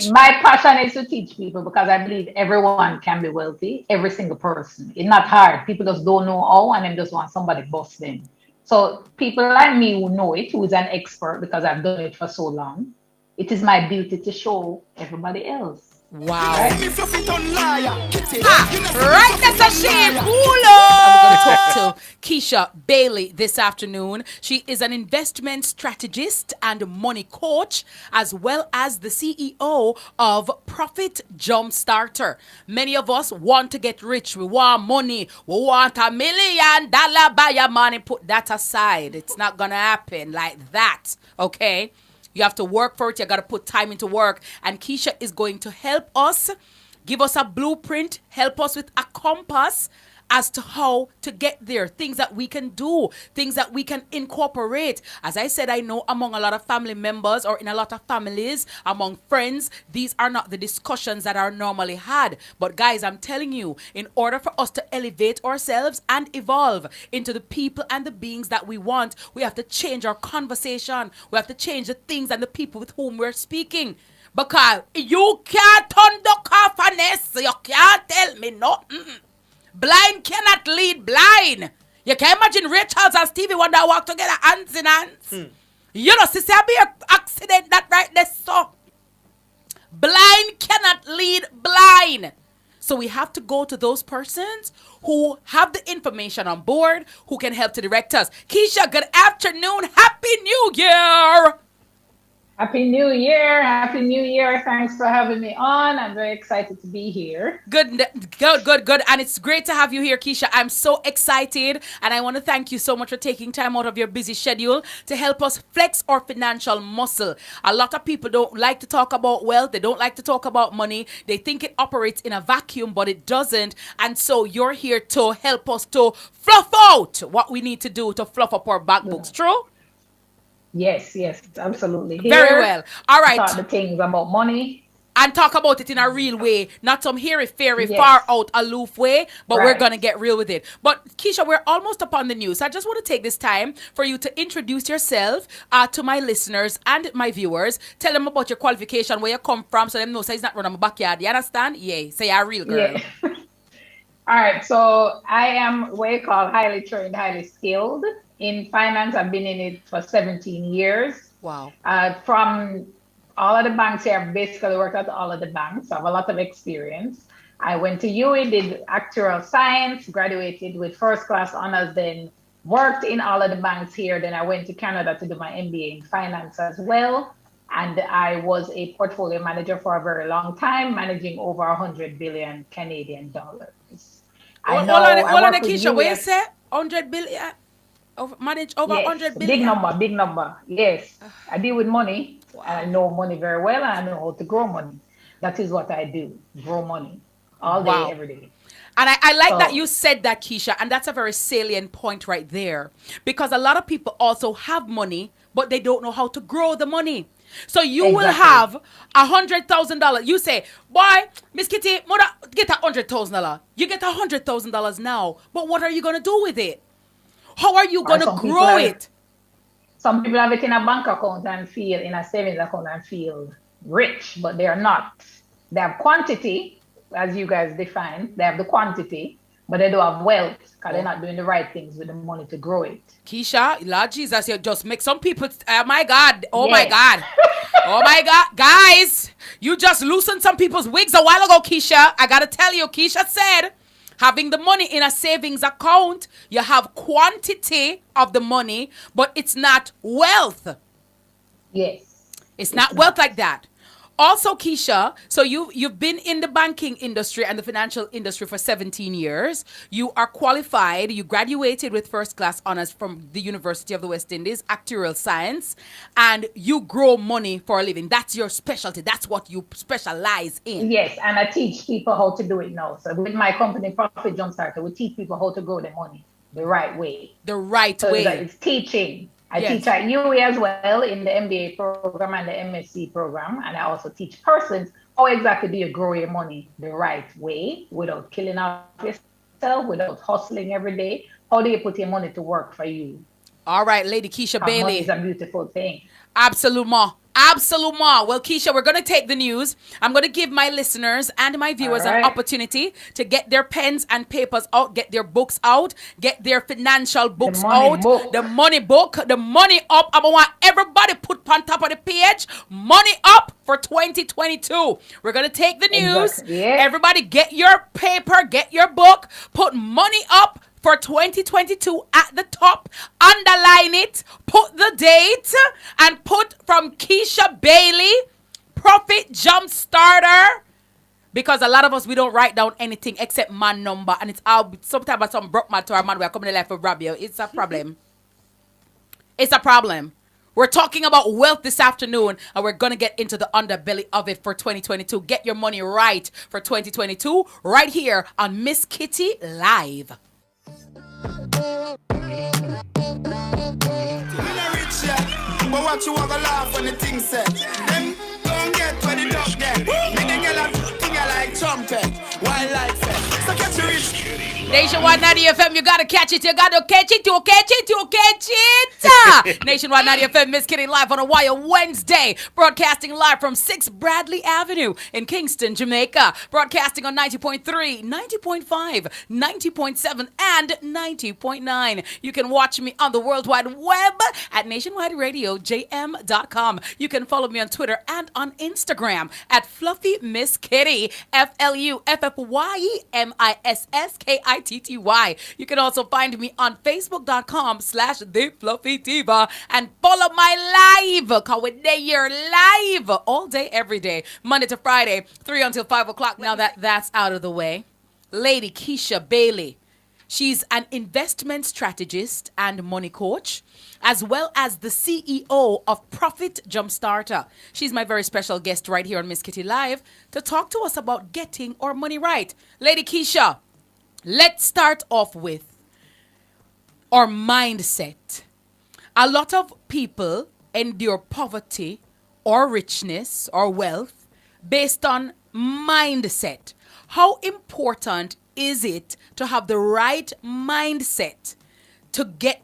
My passion is to teach people because I believe everyone can be wealthy, every single person. It's not hard. People just don't know how and then just want somebody to bust them. So people like me who know it, who is an expert because I've done it for so long, it is my duty to show everybody else. Wow. Right? Right, that's a shame. Cool. And we're going to talk to Keisha Bailey this afternoon. She is an investment strategist and money coach, as well as the CEO of Profit Jumpstarter. Many of us want to get rich. We want money. We want $1 million buy your money. Put that aside. It's not going to happen like that. Okay? You have to work for it. You got to put time into work. And Keisha is going to help us, give us a blueprint, help us with a compass as to how to get there, things that we can do, things that we can incorporate. As I said, I know among a lot of family members or in a lot of families, among friends, these are not the discussions that are normally had. But guys, I'm telling you, in order for us to elevate ourselves and evolve into the people and the beings that we want, we have to change our conversation. We have to change the things and the people with whom we're speaking. Because you can't turn the cofferness. You can't tell me nothing. Blind cannot lead blind. You can imagine Ray Charles and Stevie Wonder walk together hands in hands. You know, sister, be an accident that right there, so. Blind cannot lead blind. So we have to go to those persons who have the information on board, who can help to direct us. Keisha, good afternoon. Happy New Year. Happy New Year. Happy New Year. Thanks for having me on. I'm very excited to be here. Good. And it's great to have you here, Keisha. I'm so excited. And I want to thank you so much for taking time out of your busy schedule to help us flex our financial muscle. A lot of people don't like to talk about wealth. They don't like to talk about money. They think it operates in a vacuum, but it doesn't. And so you're here to help us to fluff out what we need to do to fluff up our bank books. True? Yes, absolutely. Very well. All right. Talk the things about money. And talk about it in a real way, not some hairy-fairy, Yes. far out, aloof way, but we're Right. going to get real with it. But Keisha, we're almost upon the news. I just want to take this time for you to introduce yourself to my listeners and my viewers. Tell them about your qualification, where you come from, so them know so it's not running my backyard. You understand? Yeah, say you're a real girl. Yeah. All right. So I am what you call highly trained, highly skilled in finance. I've been in it for 17 years. Wow. From all of the banks here, I've basically worked at all of the banks. I have a lot of experience. I went to UWI, did actuarial science, graduated with first class honors, then worked in all of the banks here. Then I went to Canada to do my MBA in finance as well. And I was a portfolio manager for a very long time, managing over 100 billion Canadian dollars. Hold on, Keisha, where you say 100 billion? Manage over 100 billion? Big number. Yes. I deal with money. Wow. I know money very well, and I know how to grow money. That is what I do, grow money all day, every day. And I like that you said that, Keisha, and that's a very salient point right there. Because a lot of people also have money, but they don't know how to grow the money. So you will have $100,000. You say, boy, Miss Kitty, mother, get $100,000. You get $100,000 now, but what are you going to do with it? How are you going to grow it? Some people have it in a bank account and feel, in a savings account and feel rich, but they are not. They have quantity, as you guys define. They have the quantity, but they don't have wealth because they're not doing the right things with the money to grow it. Keisha, Lord Jesus, you just make some people, oh my God, my God. Oh my God, guys, you just loosened some people's wigs a while ago, Keisha. I got to tell you, Keisha said, having the money in a savings account, you have quantity of the money, but it's not wealth. Yes. It's not wealth like that. Also, Keisha, so you've been in the banking industry and the financial industry for 17 years. You are qualified. You graduated with first class honors from the University of the West Indies, actuarial science, and you grow money for a living. That's your specialty. That's what you specialize in. Yes, and I teach people how to do it now. So with my company, Profit Jumpstarter, we teach people how to grow their money the right way. The right way. It's teaching. I teach at UWI as well in the MBA program and the MSc program. And I also teach persons how exactly do you grow your money the right way without killing off yourself, without hustling every day. How do you put your money to work for you? All right, Lady Keisha Bailey. Money is a beautiful thing. Absolutely. Absolutely. Well, Keisha, we're going to take the news. I'm going to give my listeners and my All viewers an right. opportunity to get their pens and papers out, get their books out, get their financial The books money out, the book. money book, the money up. I want everybody put on top of the page, money up for 2022. We're going to take the news. Exactly. Yeah. Everybody get your paper, get your book, put money up for 2022 at the top, underline it, put the date, and put from Keisha Bailey, Profit Jumpstarter. Because a lot of us, we don't write down anything except man number, and it's all sometimes some broke man to our man, we are coming to life for rob you. It's a problem. It's a problem. We're talking about wealth this afternoon, and we're going to get into the underbelly of it for 2022. Get your money right for 2022, right here on Miss Kitty Live. Rich, yeah. But what you want to laugh when the thing said? Them don't get where the dog get. Me the girl a thing I like trumpet. Wildlife set. So catch you rich. Nationwide 90 FM, you gotta catch it, you gotta catch it, you catch it, you catch it. Nationwide 90 FM, Miss Kitty Live on a Wire Wednesday. Broadcasting live from 6 Bradley Avenue in Kingston, Jamaica. Broadcasting on 90.3, 90.5, 90.7, and 90.9. You can watch me on the World Wide Web at nationwideradiojm.com. You can follow me on Twitter and on Instagram at Fluffy Miss Kitty, FluffyMissKitty. You can also find me on Facebook.com/The Fluffy Diva and follow my live. Cause we're there live all day, every day, Monday to Friday, 3 until 5 o'clock. Now that's out of the way, Lady Keisha Bailey. She's an investment strategist and money coach, as well as the CEO of Profit Jumpstarter. She's my very special guest right here on Miss Kitty Live to talk to us about getting our money right. Lady Keisha, let's start off with our mindset. A lot of people endure poverty or richness or wealth based on mindset. How important is it to have the right mindset to get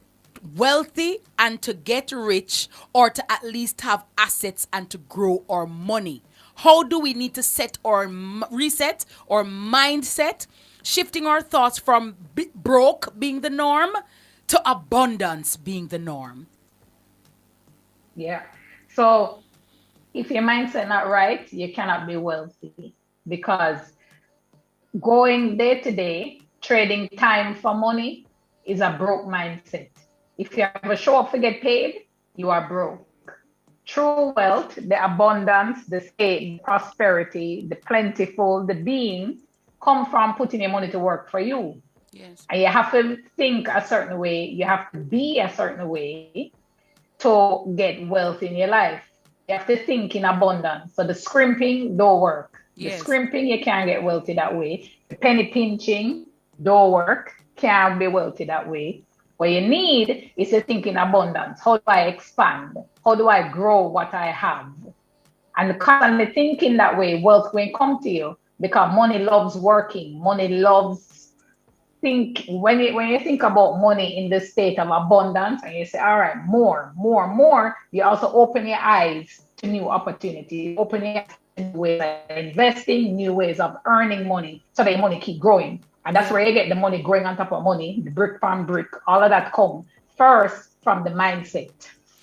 wealthy and to get rich, or to at least have assets and to grow our money? How do we need to set or reset our mindset, shifting our thoughts from broke being the norm to abundance being the norm? Yeah. So if your mindset not right, you cannot be wealthy, because going day to day, trading time for money is a broke mindset. If you ever show up to get paid, you are broke. True wealth, the abundance, the state, the prosperity, the plentiful, the being, come from putting your money to work for you. Yes. And you have to think a certain way, you have to be a certain way to get wealth in your life. You have to think in abundance. So the scrimping don't work. The Yes. scrimping, you can't get wealthy that way. The penny pinching don't work. Can't be wealthy that way. What you need is to think in abundance. How do I expand? How do I grow what I have? And constantly thinking that way, wealth will come to you, because money loves working. Money loves when you think about money in the state of abundance, and you say, all right, more, more, more, you also open your eyes to new opportunities, open your eyes to new ways of investing, new ways of earning money, so that your money keep growing. And that's where you get the money growing on top of money, the brick from brick, all of that come first from the mindset,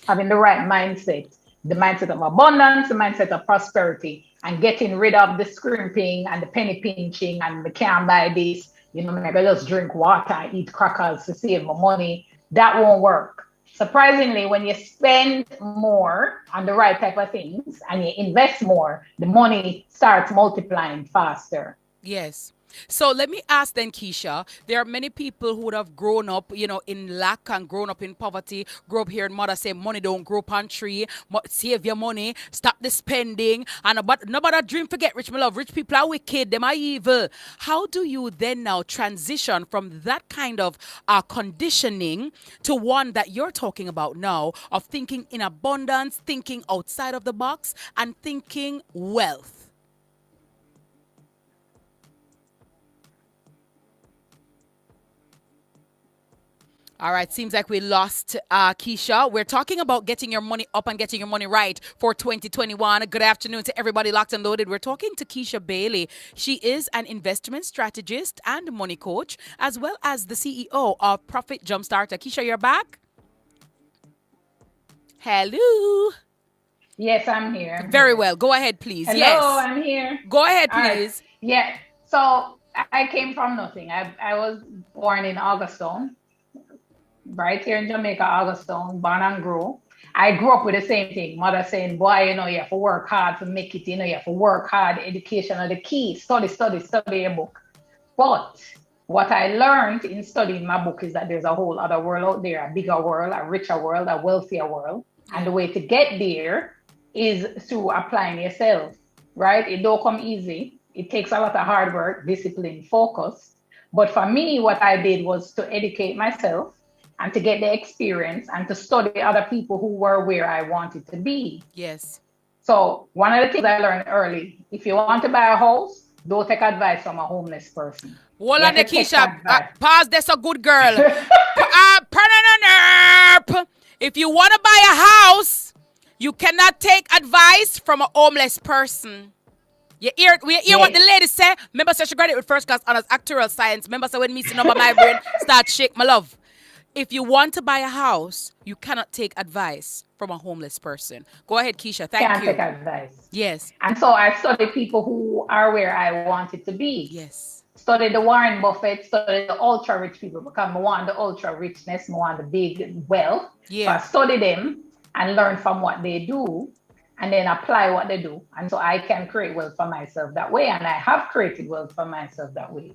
having the right mindset, the mindset of abundance, the mindset of prosperity, and getting rid of the scrimping and the penny pinching and the can't buy this. Maybe just drink water and eat crackers to save my money. That won't work. Surprisingly, when you spend more on the right type of things and you invest more, the money starts multiplying faster. Yes. So let me ask then, Keisha, there are many people who would have grown up, in lack and grown up in poverty, grew up here and mother say money don't grow up on tree, save your money, stop the spending, and nobody dream forget rich, my love. Rich people are wicked, them are evil. How do you then now transition from that kind of conditioning to one that you're talking about now, of thinking in abundance, thinking outside of the box, and thinking wealth? All right, seems like we lost Keisha. We're talking about getting your money up and getting your money right for 2021. Good afternoon to everybody locked and loaded. We're talking to Keisha Bailey. She is an investment strategist and money coach, as well as the CEO of Profit Jumpstarter. Keisha, you're back? Hello. Yes, I'm here. Very well. Go ahead, please. Hello, Yes. I'm here. Go ahead, All right. please. Yeah. So I came from nothing. I was born in Augustone, right here in Jamaica, Augustone, born and grew. I grew up with the same thing. Mother saying, boy, you have to work hard to make it, you have to work hard. Education are the key. Study your book. But what I learned in studying my book is that there's a whole other world out there, a bigger world, a richer world, a wealthier world. And the way to get there is through applying yourself, right? It don't come easy. It takes a lot of hard work, discipline, focus. But for me, what I did was to educate myself and to get the experience and to study other people who were where I wanted to be. Yes. So one of the things I learned early, if you want to buy a house, don't take advice from a homeless person. Hold on, Keisha. Pause. That's a good girl. If you want to buy a house, you cannot take advice from a homeless person. We hear what the lady said. Remember, she graduated with first class honors actuarial science. Remember, when me see number my brain start shake, my love. If you want to buy a house, you cannot take advice from a homeless person. Go ahead, Keisha. Thank you. Can't take advice. Yes. And so I studied people who are where I wanted to be. Yes. Studied the Warren Buffett, studied the ultra rich people because I want the ultra richness, I want the big wealth. Yeah. So I study them and learn from what they do and then apply what they do. And so I can create wealth for myself that way. And I have created wealth for myself that way.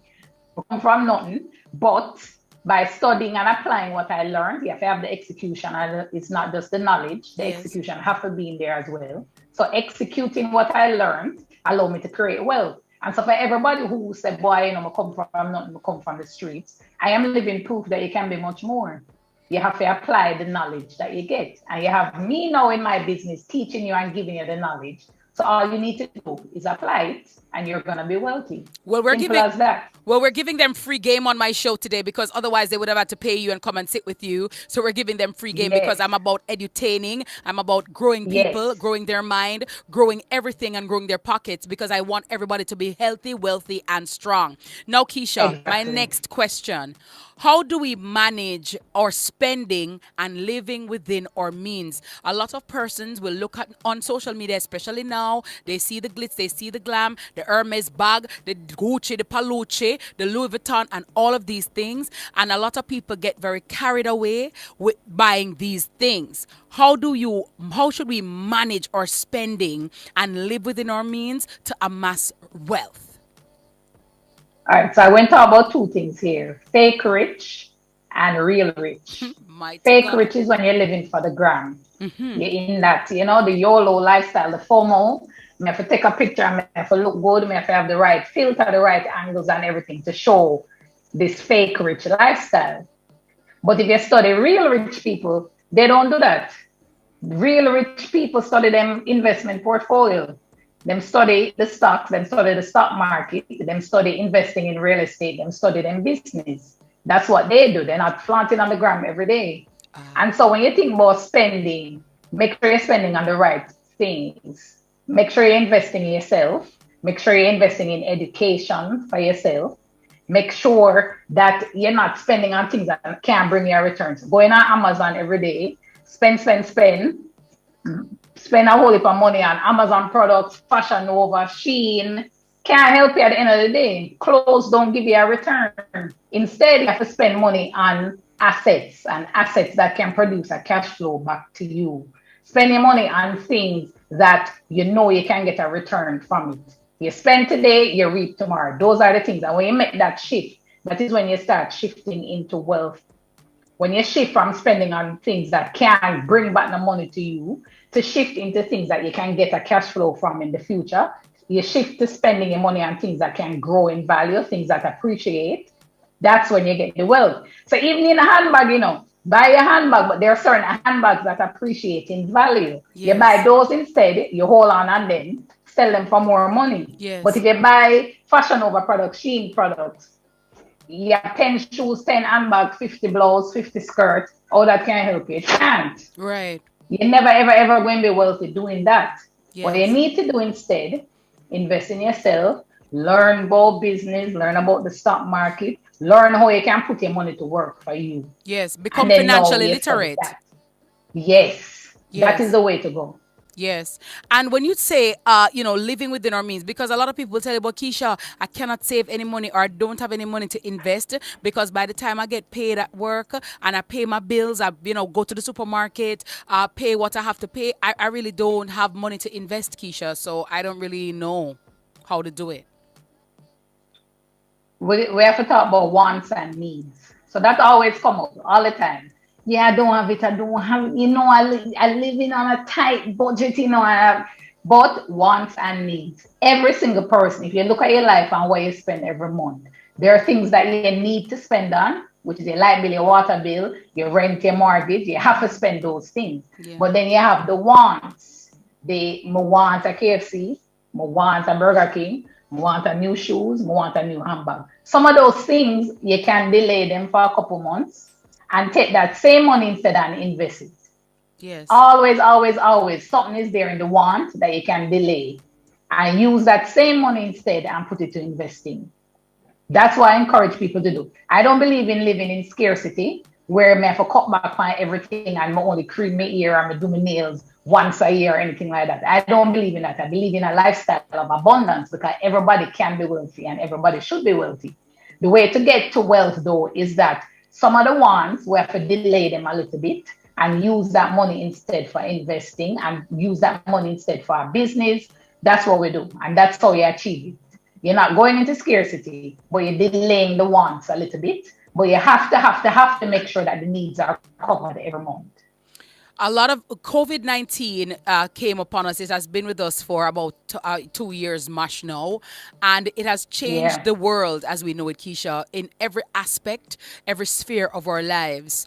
I come from nothing, but by studying and applying what I learned, you have to have the execution. And it's not just the knowledge, the execution have to be in there as well. So executing what I learned allowed me to create wealth. And so for everybody who said, boy, I come from nothing, I come from the streets, I am living proof that you can be much more. You have to apply the knowledge that you get. And you have me now in my business teaching you and giving you the knowledge. So all you need to do is apply it and you're going to be wealthy. Well, we're giving them free game on my show today because otherwise they would have had to pay you and come and sit with you. So we're giving them free game because I'm about edutaining. I'm about growing people, growing their mind, growing everything and growing their pockets because I want everybody to be healthy, wealthy, and strong. Now, Keisha, my next question. How do we manage our spending and living within our means? A lot of persons will look at on social media, especially now, they see the glitz, they see the glam, the Hermes bag, the Gucci, the Palucci, the Louis Vuitton, and all of these things. And a lot of people get very carried away with buying these things. How should we manage our spending and live within our means to amass wealth? All right, so I went to talk about two things here, fake rich and real rich. Fake rich is when you're living for the gram. You're in that, the YOLO lifestyle, the FOMO. You have to take a picture, and you have to look good, you have to have the right filter, the right angles and everything to show this fake rich lifestyle. But if you study real rich people, they don't do that. Real rich people study them investment portfolio. Them study the stocks, them study the stock market, them study investing in real estate, them study them business. That's what they do. They're not flaunting on the gram every day. And so when you think about spending, make sure you're spending on the right things. Make sure you're investing in yourself. Make sure you're investing in education for yourself. Make sure that you're not spending on things that can't bring you a return. So going on Amazon every day, spend. Spend a whole heap of money on Amazon products, Fashion Nova, Shein. Can't help you at the end of the day. Clothes don't give you a return. Instead, you have to spend money on assets and assets that can produce a cash flow back to you. Spend your money on things that you can get a return from it. You spend today, you reap tomorrow. Those are the things. And when you make that shift, that is when you start shifting into wealth. When you shift from spending on things that can bring back the money to you, to shift into things that you can get a cash flow from in the future, you shift to spending your money on things that can grow in value, things that appreciate. That's when you get the wealth. So even in a handbag, buy a handbag, but there are certain handbags that appreciate in value. Yes. You buy those instead, you hold on and then sell them for more money. Yes. But if you buy Fashion Nova products, Shein products, Yeah, 10 shoes, 10 handbags, 50 blouse, 50 skirt. All that can help you. It can't. Right. You're never, ever, ever going to be wealthy doing that. What you Yes. need to do instead, invest in yourself, learn about business, learn about the stock market, learn how you can put your money to work for you. Yes. And Become then now financially you study literate. that. Yes, that is Yes. the way to go. Yes. And when you say, living within our means, because a lot of people tell you, but Keisha, I cannot save any money or I don't have any money to invest because by the time I get paid at work and I pay my bills, I, go to the supermarket, pay what I have to pay, I really don't have money to invest, Keisha. So I don't really know how to do it. We have to talk about wants and needs. So that always come up all the time. Yeah, I don't have it. I don't have it. I living on a tight budget, I have, but wants and needs. Every single person, if you look at your life and what you spend every month, there are things that you need to spend on, which is your light bill, your water bill, your rent, your mortgage. You have to spend those things. Yeah. But then you have the wants. Me want a KFC, me want a Burger King, me want a new shoes, me want a new handbag. Some of those things you can delay them for a couple months and take that same money instead and invest it. Yes. Always, always, always, something is there in the want that you can delay and use that same money instead and put it to investing. That's what I encourage people to do. I don't believe in living in scarcity where I have to cut back on everything and I only cream my ear and I do my nails once a year or anything like that. I don't believe in that. I believe in a lifestyle of abundance because everybody can be wealthy and everybody should be wealthy. The way to get to wealth, though, is that some of the ones we have to delay them a little bit and use that money instead for investing and use that money instead for our business. That's what we do. And that's how you achieve it. You're not going into scarcity, but you're delaying the wants a little bit. But you have to make sure that the needs are covered every month. A lot of COVID-19 came upon us. It has been with us for about 2 years much now. And it has changed Yeah. the world as we know it, Keisha, in every aspect, every sphere of our lives.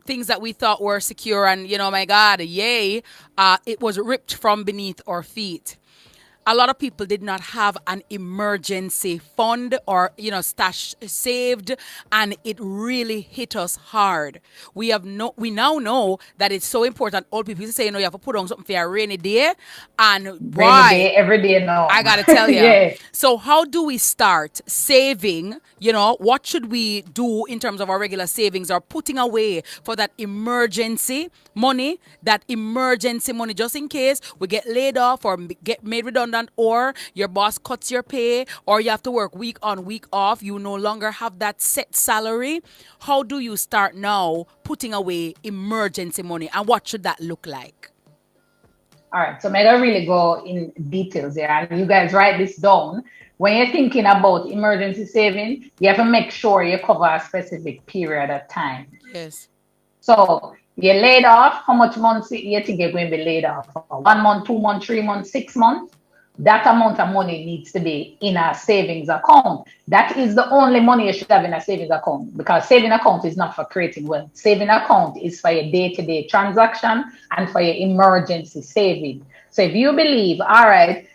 Things that we thought were secure and, my God, yay, it was ripped from beneath our feet. A lot of people did not have an emergency fund or stash saved, and it really hit us hard. We now know that it's so important. Old people say you have to put on something for a rainy day, and Rainy why? day, every day now. I gotta tell you. Yeah. So how do we start saving? What should we do in terms of our regular savings or putting away for that emergency money? That emergency money, just in case we get laid off or get made redundant, or your boss cuts your pay, or you have to work week on, week off. You no longer have that set salary. How do you start now putting away emergency money, and what should that look like? All right, so may I really go in details here, and you guys write this down. When you're thinking about emergency saving, you have to make sure you cover a specific period of time. Yes. So you're laid off. How much months you think you're going to be laid off for? 1 month, 2 months, 3 months, 6 months? That amount of money needs to be in a savings account. That is the only money you should have in a savings account, because saving account is not for creating wealth. Saving account is for your day-to-day transaction and for your emergency saving. So if you believe, all right,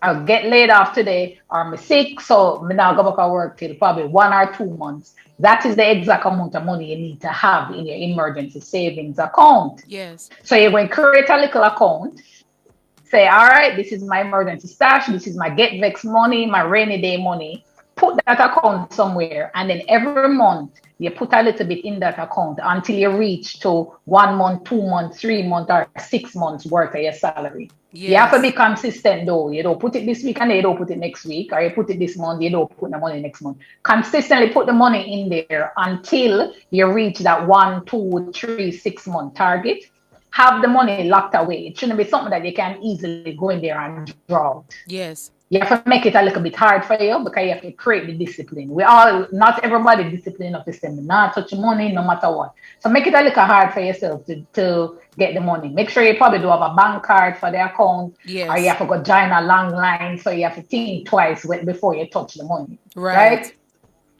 I'll get laid off today, or I'm sick, so I'm not going to work till probably 1 or 2 months. That is the exact amount of money you need to have in your emergency savings account. Yes. So you're going to create a little account. Say, all right, this is my emergency stash. This is my get vex money, my rainy day money. Put that account somewhere. And then every month, you put a little bit in that account until you reach to 1 month, 2 months, 3 months, or 6 months worth of your salary. Yes. You have to be consistent, though. You don't put it this week and you don't put it next week. Or you put it this month, you don't put the money next month. Consistently put the money in there until you reach that 1, 2, 3, 6 month target. Have the money locked away. It shouldn't be something that you can easily go in there and draw out. Yes. You have to make it a little bit hard for you because you have to create the discipline. Not everybody discipline of the same. Not touch money no matter what. So make it a little hard for yourself to get the money. Make sure you probably do have a bank card for the account. Yes. Or you have to go join a long line, so you have to think twice before you touch the money. Right.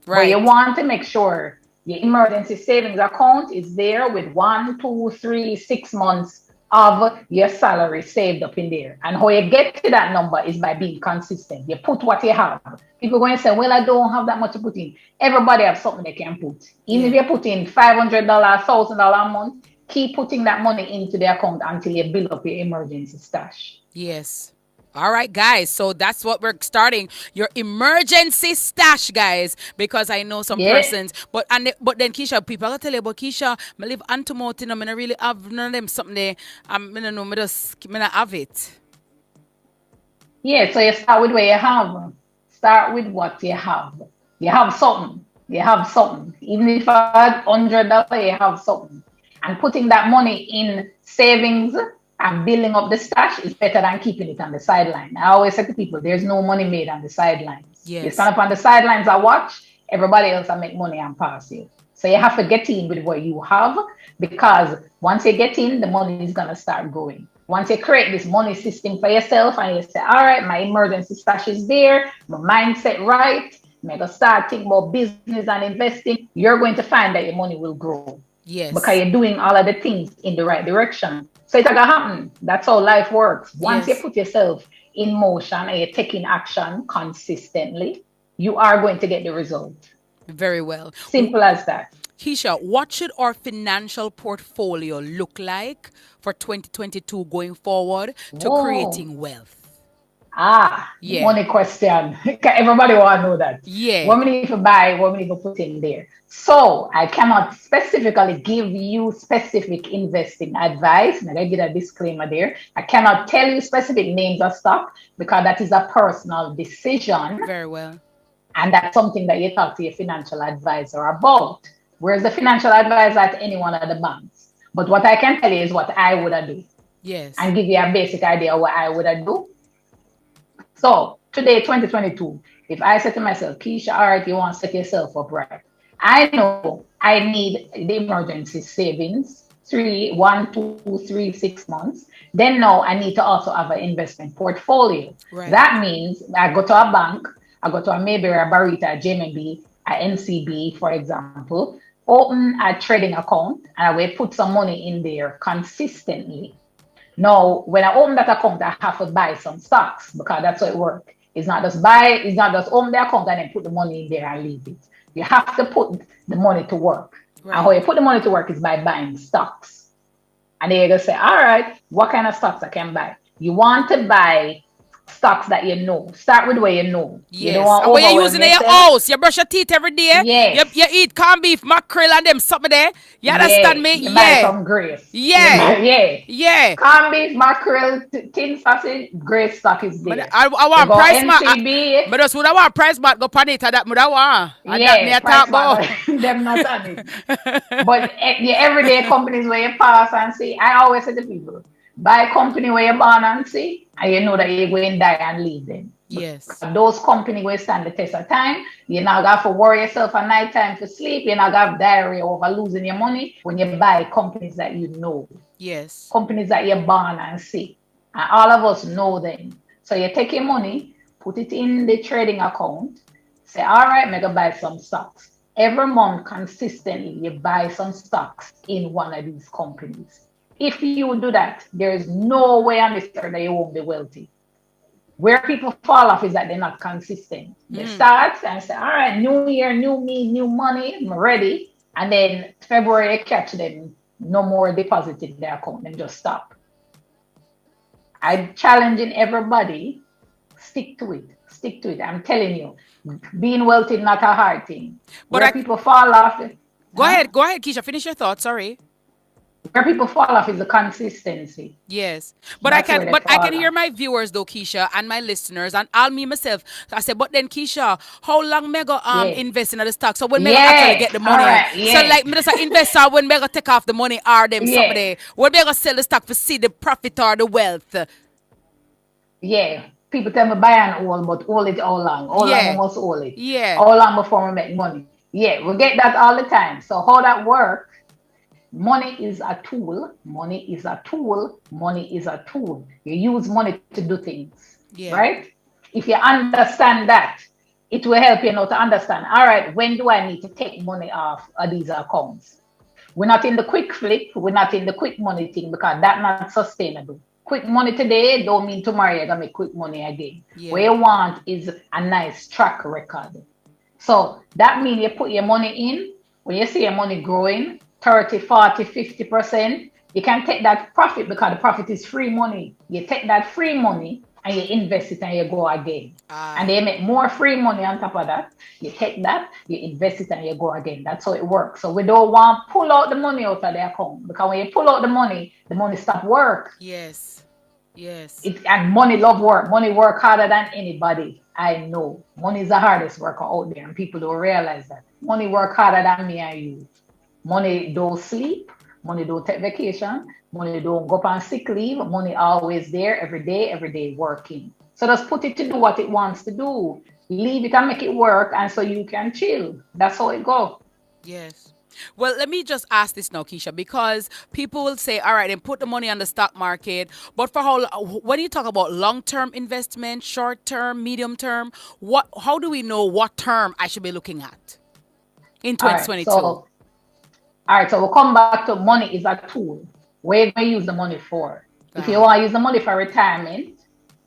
But you want to make sure your emergency savings account is there with 1, 2, 3, 6 months of your salary saved up in there. And how you get to that number is by being consistent. You put what you have. People going to say, well, I don't have that much to put in. Everybody have something they can put. Even if you put in $500, $1,000 a month, keep putting that money into the account until you build up your emergency stash. Yes. All right, guys. So that's what we're starting. Your emergency stash, guys. Because I know some persons, but then Keisha, people are gonna tell you, but Keisha, I live antimony, I don't really have none of them something there. I don't know, I don't have it. Yeah, so you start with what you have. Start with what you have. You have something. You have something. Even if you had $100, you have something. And putting that money in savings and building up the stash is better than keeping it on the sideline. I always say to people, there's no money made on the sidelines. Yes. You stand up on the sidelines and watch, everybody else will make money and pass you. So you have to get in with what you have, because once you get in, the money is going to start growing. Once you create this money system for yourself and you say, all right, my emergency stash is there, my mindset right, I'm going to start thinking about business and investing, you're going to find that your money will grow. Yes. Because you're doing all of the things in the right direction. So it's gonna happen. That's how life works. Once you put yourself in motion and you're taking action consistently, you are going to get the result. Very well. Simple as that. Keisha, what should our financial portfolio look like for 2022 going forward to creating wealth? Money question. Everybody want to know that. Yeah. What we need to buy, what we need to put in there. So I cannot specifically give you specific investing advice. And I did a disclaimer there. I cannot tell you specific names of stock because that is a personal decision. Very well. And that's something that you talk to your financial advisor about. Where's the financial advisor at any one of the banks? But what I can tell you is what I would do. Yes. And give you a basic idea of what I would do. So today, 2022, if I say to myself, Keisha, all right, you want to set yourself up right. I know I need the emergency savings, 1, 2, 3, 6 months. Then now I need to also have an investment portfolio. Right. That means I go to a bank, I go to a Mayberry, a Barita, a JMB, a NCB, for example, open a trading account, and I will put some money in there consistently. Now, when I open that account, I have to buy some stocks because that's how it works. It's not just open the account and then put the money in there and leave it. You have to put the money to work. Right. And how you put the money to work is by buying stocks. And then you're going to say, all right, what kind of stocks I can buy? You want to buy stocks that you know. Start with what you know. Yes. You don't want and what you're using in your house. You brush your teeth every day. Yes. You eat corned beef, mackerel, and them something there. You understand me? You buy some grace. Yeah. Corned beef, mackerel, tin sausage, grace stock is there. But I want price match. NCB. But that's what I want price match. Go pan it. That what I want. Price match. Them not on it. But the everyday companies where you pass and see, I always say to people, buy a company where you're born and see, and you know that you're going to die and leave them. Yes. Those companies will stand the test of time. You're not going to have to worry yourself at night time for sleep. You're not going to have diarrhea over losing your money when you buy companies that you know. Yes. Companies that you're born and see. And all of us know them. So you take your money, put it in the trading account, say, all right, I'm going to buy some stocks. Every month, consistently, you buy some stocks in one of these companies. If you do that, there is no way on this earth that you won't be wealthy. Where people fall off is that they're not consistent. They start and say, all right, new year, new me, new money, I'm ready. And then February, they catch them, no more deposit in their account, and just stop. I'm challenging everybody, stick to it. Stick to it. I'm telling you, being wealthy is not a hard thing. But where people fall off. Go ahead, Keisha, finish your thoughts, sorry. Where people fall off is the consistency. Yes. But I can hear my viewers though, Keisha, and my listeners, and all me myself. I said, but then Keisha, how long me go invest in the stock? So when me actually get the money. So like me just investor when me go take off the money or them somebody. When me go sell the stock for see the profit or the wealth. Yeah. People tell me buy and hold, but hold it all long. All long, we must hold it. Yeah. All long before we make money. Yeah, we get that all the time. So how that works? Money is a tool. Money is a tool. Money is a tool. You use money to do things, right? If you understand that, it will help you now to understand, all right, when do I need to take money off of these accounts? We're not in the quick flip. We're not in the quick money thing because that's not sustainable. Quick money today don't mean tomorrow you're going to make quick money again. Yeah. What you want is a nice track record. So that means you put your money in. When you see your money growing 30, 40, 50%, you can take that profit because the profit is free money. You take that free money and you invest it and you go again. And they make more free money on top of that. You take that, you invest it and you go again. That's how it works. So we don't want to pull out the money out of their account because when you pull out the money stop work. Yes. Yes. And money love work. Money work harder than anybody. I know. Money is the hardest worker out there and people don't realize that. Money work harder than me and you. Money don't sleep. Money don't take vacation. Money don't go up on sick leave. Money always there every day working. So just put it to do what it wants to do. Leave it and make it work and so you can chill. That's how it goes. Yes. Well, let me just ask this now, Keisha, because people will say, all right, and put the money on the stock market. But for when you talk about long-term investment, short-term, medium-term, how do we know what term I should be looking at in 2022? All right, so we'll come back to money is a tool. Where you use the money for? If you want to use the money for retirement,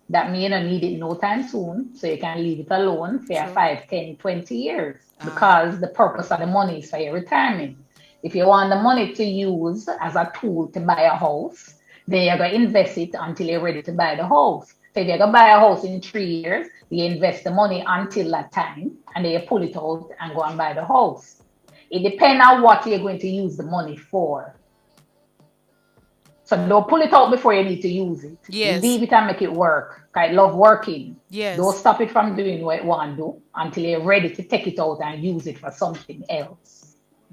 that means you don't need it no time soon. So you can leave it alone for 5, 10, 20 years because the purpose of the money is for your retirement. If you want the money to use as a tool to buy a house, then you're going to invest it until you're ready to buy the house. So if you're going to buy a house in 3 years, you invest the money until that time and then you pull it out and go and buy the house. It depends on what you're going to use the money for. So don't pull it out before you need to use it. Yes. Leave it and make it work. I love working. Yes. Don't stop it from doing what you want to do until you're ready to take it out and use it for something else.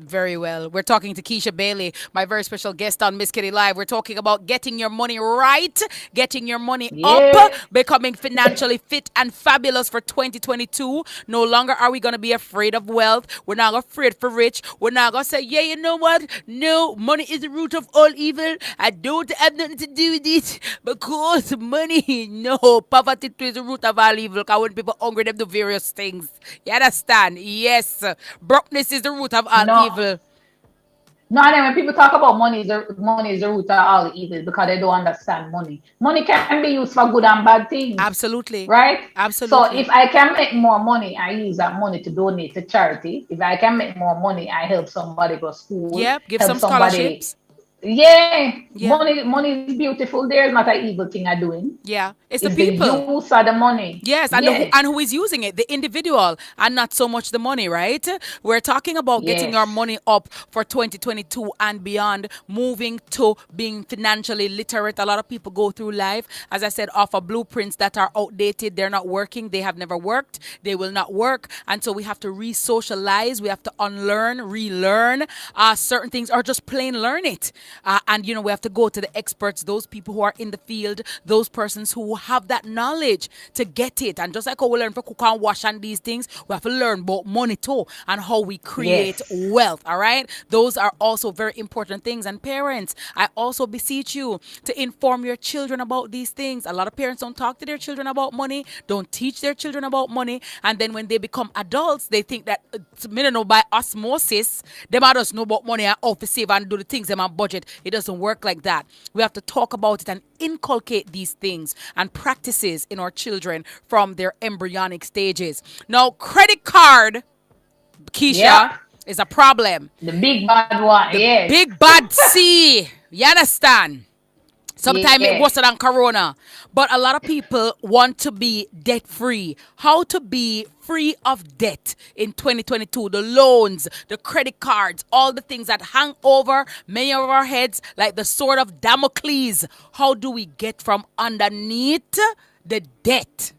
Very well. We're talking to Keisha Bailey, my very special guest on Miss Kitty Live. We're talking about getting your money right, getting your money up, becoming financially fit and fabulous for 2022. No longer are we going to be afraid of wealth. We're not afraid for rich. We're not going to say, yeah, you know what? No, money is the root of all evil. I don't have nothing to do with it because money, no, poverty is the root of all evil. Because when people hungry, they do various things. You understand? Yes. Brokenness is the root of all evil. No, and then when people talk about money is the root of all evil because they don't understand money. Money can be used for good and bad things. Absolutely. Right? Absolutely. So if I can make more money, I use that money to donate to charity. If I can make more money, I help somebody go to school. Yep, give some scholarships. Yeah. Money is beautiful. There's not an evil thing I'm doing. Yeah, it's the people. The use of the money. Yes, and who is using it, the individual, and not so much the money, right? We're talking about getting our money up for 2022 and beyond, moving to being financially literate. A lot of people go through life, as I said, off of blueprints that are outdated. They're not working. They have never worked. They will not work. And so we have to re-socialize. We have to unlearn, relearn certain things, or just plain learn it. And, we have to go to the experts, those people who are in the field, those persons who have that knowledge to get it. And just like how we learn for cook and wash and these things, we have to learn about money too and how we create wealth. All right. Those are also very important things. And parents, I also beseech you to inform your children about these things. A lot of parents don't talk to their children about money, don't teach their children about money. And then when they become adults, they think that, by osmosis, they might just know about money and how to save and do the things in my budget. It doesn't work like that. We have to talk about it and inculcate these things and practices in our children from their embryonic stages. Now, credit card, Keisha, is a problem. The big bad one, big bad C. You understand? Sometimes it's worse than Corona. But a lot of people want to be debt-free. How to be free of debt in 2022. The loans, the credit cards, all the things that hang over many of our heads like the sword of Damocles. How do we get from underneath the debt?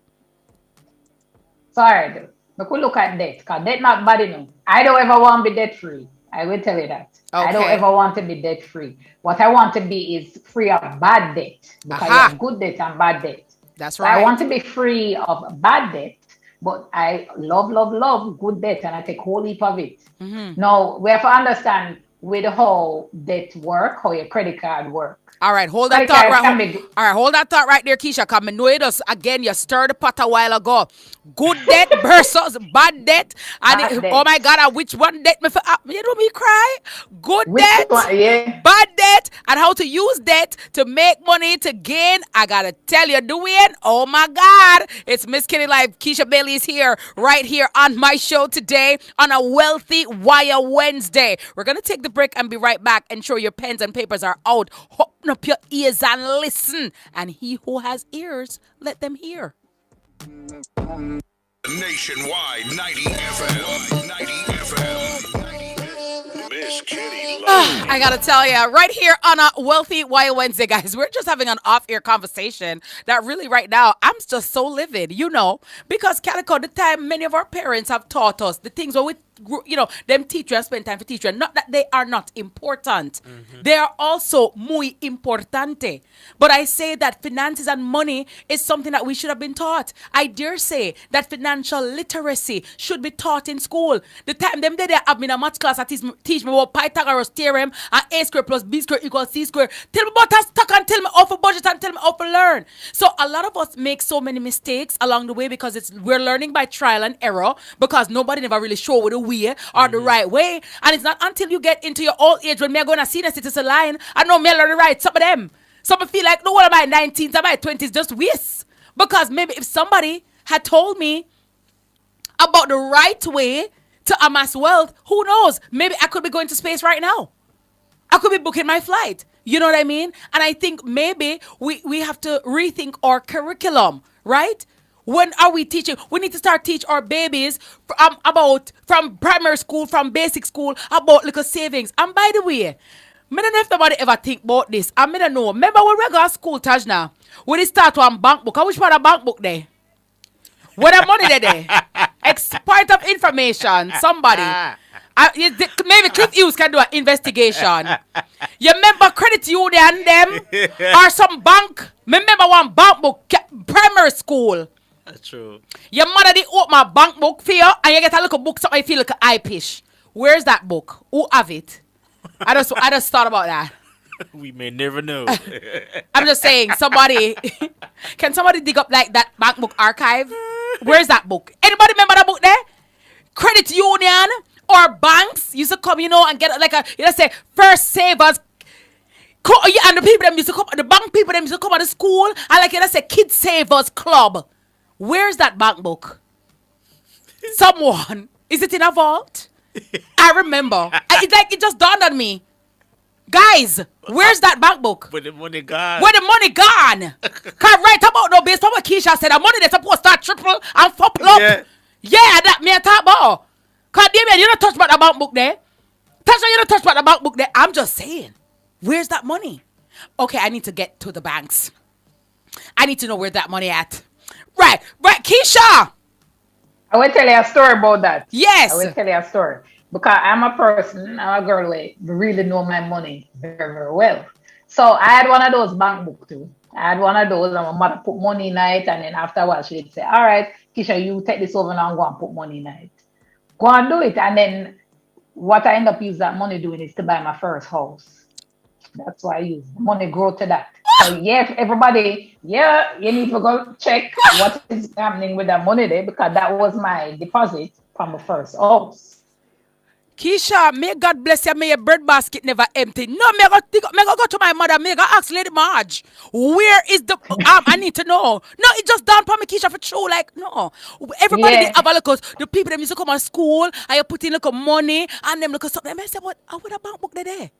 Sorry, we could look at debt because debt not bad enough. I don't ever want to be debt-free. I will tell you that. Okay. I don't ever want to be debt-free. What I want to be is free of bad debt. Because you have good debt and bad debt. That's so right. I want to be free of bad debt, but I love good debt and I take a whole heap of it. Mm-hmm. Now, we have to understand with how debt work, how your credit card work. All right, hold that Credit thought card can right. be All right, hold that thought right there, Keisha. Come and know it us again. You stirred the pot a while ago. Good debt versus bad debt. And bad oh debt. my God, which one debt me for? You know me cry. Good Which debt, one? Yeah. bad debt, and how to use debt to make money to gain. I gotta tell you, doing. Oh my God, it's Miss Kitty Life. Keisha Bailey is here, right here on my show today on a Wealthy Wire Wednesday. We're gonna take the break and be right back. Ensure your pens and papers are out. Open up your ears and listen. And he who has ears, let them hear. Nationwide 90 FM. 90 FM. Miss Kitty. I gotta tell you, right here on a Wealthy Wire Wednesday, guys, we're just having an off-air conversation that really right now, I'm just so livid, because Calico, the time many of our parents have taught us the things where we them teach you and spend time for teach you. Not that they are not important. They are also muy importante. But I say that finances and money is something that we should have been taught. I dare say that financial literacy should be taught in school. The time them they have me in a math class that teach me about Pythagoras theorem and A square plus B square equals C square. Tell me about that stock and tell me how to budget and tell me how to learn. So a lot of us make so many mistakes along the way because we're learning by trial and error because nobody never really show with the way or the right way. And it's not until you get into your old age when me are going to senior citizen line, I know me learn the right. Some of them. Some feel like, no, one of my 19s and my 20s just waste. Because maybe if somebody had told me about the right way to amass wealth, who knows? Maybe I could be going to space right now. I could be booking my flight. You know what I mean? And I think maybe we have to rethink our curriculum, right? When are we teaching? We need to start teach our babies from primary school, from basic school, about little savings. And by the way, I don't know if nobody ever think about this. I don't know. Remember when we go to school, Tajna? When they start one bank book, which part of bank book there? Where the money there? Part of information. Somebody. Maybe Cliff Hughes can do an investigation. You remember credit union them? Or some bank? Remember one bank book, primary school. That's true. Your mother did open my bank book for you and you get a little book so I feel like eye pish. Where's that book? Who have it? I just thought about that. We may never know. I'm just saying, can somebody dig up like that bank book archive? Where's that book? Anybody remember that book there? Credit union or banks used to come, and get like say first savers. And the people them used to come, the bank people them used to come out of school and like say kids savers club. Where's that bank book? Someone, is it in a vault? I remember. It just dawned on me. Guys, where's that bank book? Where the money gone? Where the money gone? Cause right about no based on what Keisha said, the money that's supposed to start triple and fouple up. Yeah, that me a talk about. Cause Damien, you don't touch about the bank book there. Tasha, you don't touch about the bank book there. I'm just saying, where's that money? Okay, I need to get to the banks. I need to know where that money at. Right, Keisha. I will tell you a story about that. Yes. I will tell you a story. Because I'm a girl who really know my money very, very well. So I had one of those bank books too. I had one of those and my mother put money in it and then after a while she'd say, all right, Keisha, you take this over now and go and put money in it. Go and do it. And then what I end up using that money doing is to buy my first house. That's why I use money grow to that. So yeah, everybody, you need to go check what is happening with that money there because that was my deposit from the first house. Keisha, may God bless you. May your bread basket never empty. No, may I go to my mother. May I ask Lady Marge, where is the I need to know. No, it just dawned upon me, Keisha, for true. Like, no. Everybody they have a look. The people that used to come to school and you put in look money and them look at something. I say, what? I would have bank book there.